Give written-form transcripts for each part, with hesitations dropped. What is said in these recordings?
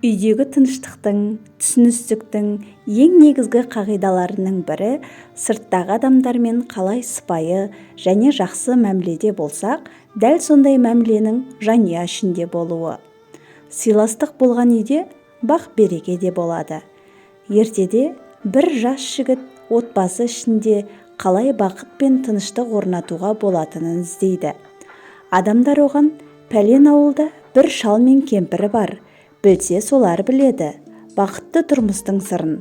Үйдегі тыныштықтың, түсіністіктің ең негізгі қағидаларының бірі сырттағы адамдармен қалай сыпайы және жақсы мәміледе болсақ, дәл сондай мәміленің жанұя ішінде болуы. Сыйластық болған үйде бақ-береке де болады. Ертеде бір жас жігіт отбасы ішінде қалай бақыт пен тыныштық орнатуға болатынын іздейді. Адамдар оған пәлен ауылда бір шал мен кемпірі бар, білсе солар біледі бақытты тұрмыстың сырын.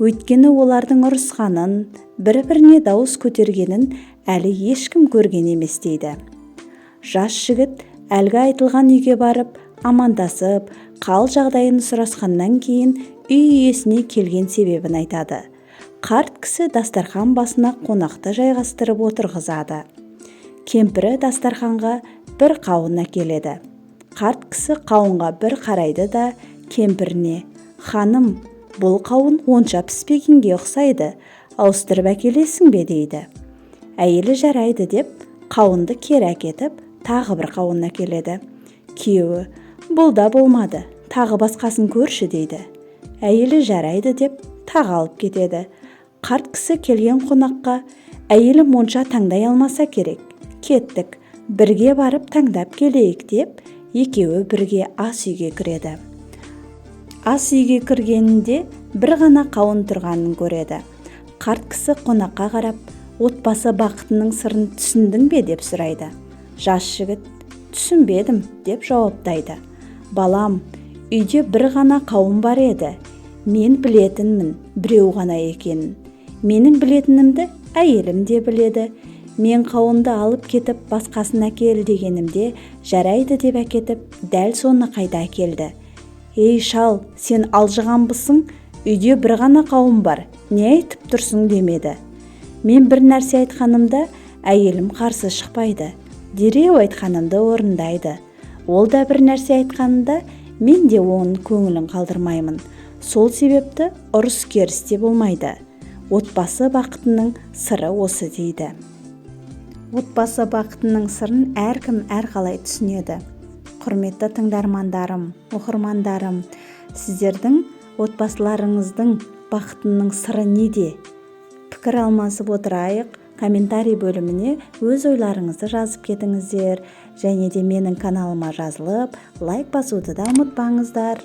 Өйткені олардың ұрысқанын, бір-біріне дауыс көтергенін әлі ешкім көрген емес дейді. Жас жігіт әлгі айтылған үйге барып, амандасып, қал жағдайын сұрасқаннан кейін үй иесіне келген себебін айтады. Қарт кісі дастархан басына қонақты жайғастырып отырғызады. Кемпірі дастарханға бір қауын әкеледі. Қарт кісі қауынға бір қарайды да кемпіріне: «Ханым, бұл қауын онша піспегенге ұқсайды, ауыстырып әкелесің бе?» дейді. Әйелі жарайды деп қауынды кері әкетіп, тағы бір қауын әкеледі. Күйеуі: «Бұл да болмады, тағы басқасын көрші» дейді. Әйелі жарайды деп тағы алып кетеді. Қарт кісі келген қонаққа: «Әйелім онша таңдай алмаса керек, кеттік, бірге барып таңдап келейік» деп екеуі бірге ас үйге кіреді. Ас үйге кіргенінде бір ғана қауын тұрғанын көреді. Қарт кісі қонаққа қарап, отбасы бақытының сырын түсіндің бе деп сұрайды. Жас жігіт: «Түсінбедім» деп жауаптайды. «Балам, үйде бір ғана қауын бар еді. Мен білетінмін біреу ғана екенін. Менің білетінімді әйелім де біледі. Мен қауынды алып кетіп басқасын әкел дегенімде жарайды деп әкетіп, дәл соны қайта әкелді. Ей шал, сен алжығанбысың? Үйде бір ғана қауын бар, не айтып тұрсың?» демеді. Мен бір нәрсе айтқанымда әйелім қарсы шықпайды, дереу айтқанымды орындайды. Ол да бір нәрсе айтқанында мен де оның көңілін қалдырмаймын. Сол себепті ұрыс керіс те болмайды. Отбасы бақытының сыры осы дейді. Отбасы бақытының сырын әркім әрқалай түсінеді. Құрметті тыңдармандарым, оқырмандарым, сіздердің отбасыларыңыздың бақытының сыры неде? Пікір алмасып отырайық. Комментарий бөліміне өз ойларыңызды жазып кетіңіздер. Және де менің каналыма жазылып, лайк басуды да ұмытпаңыздар.